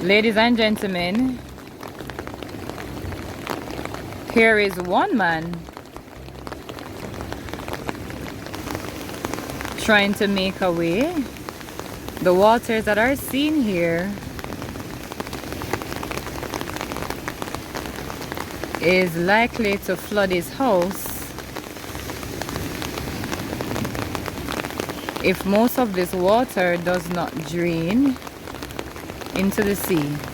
Ladies and gentlemen, here is one man trying to make a way. The waters that are seen here is likely to flood his house if most of this water does not drain into the sea.